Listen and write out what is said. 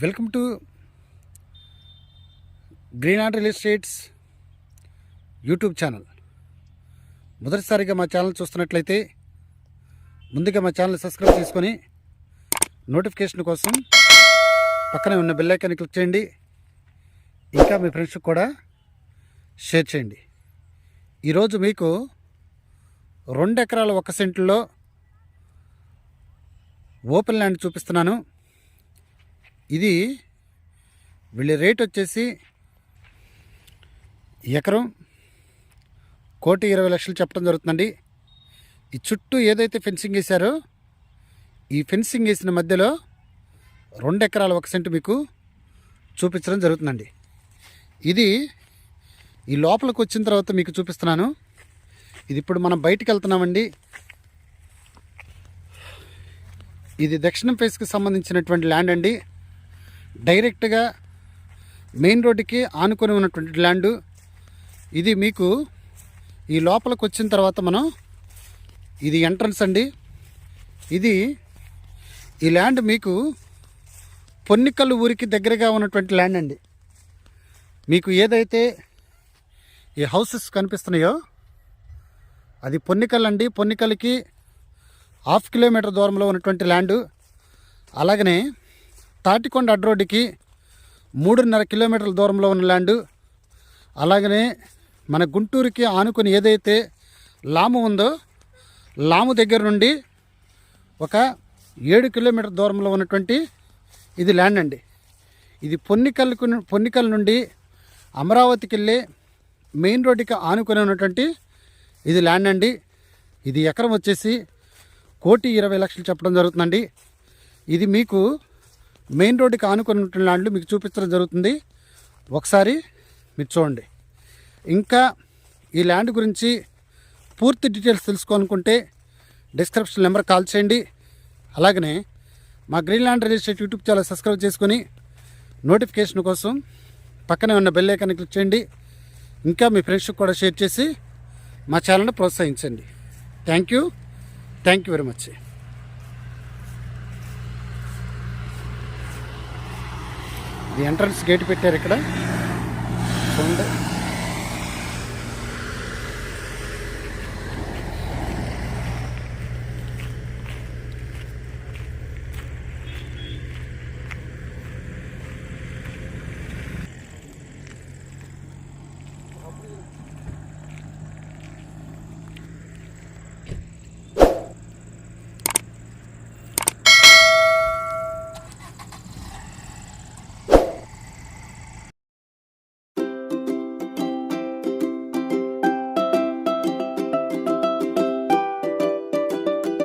Welcome to Greenland real estates YouTube channel. మొదటిసారిగా మా channel చూస్తున్నట్లయితే ముందుగా మా ఛానల్ సబ్స్క్రైబ్ చేసుకొని నోటిఫికేషన్ కోసం పక్కనే ఉన్న బెల్ ఐకాన్ని క్లిక్ చేయండి. ఇంకా మీ ఫ్రెండ్స్కి కూడా షేర్ చేయండి. ఈరోజు మీకు 2 ఎకరాల 1 సెంట్లో ఓపెన్ ల్యాండ్ చూపిస్తున్నాను. ఇది వీళ్ళ రేట్ వచ్చేసి ఎకరం 1,20,00,000 చెప్పడం జరుగుతుందండి. ఈ చుట్టూ ఏదైతే ఫెన్సింగ్ వేశారో ఈ ఫెన్సింగ్ వేసిన మధ్యలో 2 ఎకరాల 1 సెంటు మీకు చూపించడం జరుగుతుందండి. ఇది ఈ లోపలికి వచ్చిన తర్వాత మీకు చూపిస్తున్నాను. ఇది ఇప్పుడు మనం బయటికి వెళ్తున్నామండి. ఇది దక్షిణం ఫేస్కి సంబంధించినటువంటి ల్యాండ్ అండి. డైరెక్ట్గా మెయిన్ రోడ్డుకి ఆనుకొని ఉన్నటువంటి ల్యాండు. ఇది మీకు ఈ లోపలికి వచ్చిన తర్వాత ఇది ఎంట్రన్స్ అండి. ఈ ల్యాండ్ మీకు పొన్నికల్లు ఊరికి దగ్గరగా ఉన్నటువంటి ల్యాండ్ అండి. మీకు ఏదైతే ఈ హౌసెస్ కనిపిస్తున్నాయో అది పొన్నికల్ అండి. పొన్నికల్కి 1/2 కిలోమీటర్ దూరంలో ఉన్నటువంటి ల్యాండు. అలాగనే తాటికొండ అడ్రోడ్డుకి 3.5 కిలోమీటర్ల దూరంలో ఉన్న ల్యాండు. అలాగనే మన గుంటూరుకి ఆనుకొని ఏదైతే లాము ఉందో లాము దగ్గర నుండి ఒక 7 కిలోమీటర్ దూరంలో ఉన్నటువంటి ఇది ల్యాండ్ అండి. ఇది పొన్నికల్ నుండి అమరావతికి వెళ్ళే మెయిన్ రోడ్డుకి ఆనుకొని ఉన్నటువంటి ఇది ల్యాండ్ అండి. ఇది ఎకరం వచ్చేసి 1,20,00,000 చెప్పడం జరుగుతుందండి. ఇది మీకు మెయిన్ రోడ్డుకి ఆనుకొని ఉన్న ల్యాండ్లు మీకు చూపించడం జరుగుతుంది. ఒకసారి మీరు చూడండి. ఇంకా ఈ ల్యాండ్ గురించి పూర్తి డీటెయిల్స్ తెలుసుకోవాలనుకుంటే డిస్క్రిప్షన్ నెంబర్ కాల్ చేయండి. అలాగనే మా Greenland real estate YouTube channel subscribe చేసుకొని నోటిఫికేషన్ కోసం పక్కనే ఉన్న బెల్ ఐకాన్ని క్లిక్ చేయండి. ఇంకా మీ ఫ్రెండ్స్కి కూడా షేర్ చేసి మా ఛానల్ని ప్రోత్సహించండి. Thank you very much. ఇది ఎంట్రన్స్ గేట్ పెట్టారు ఇక్కడ చూడండి.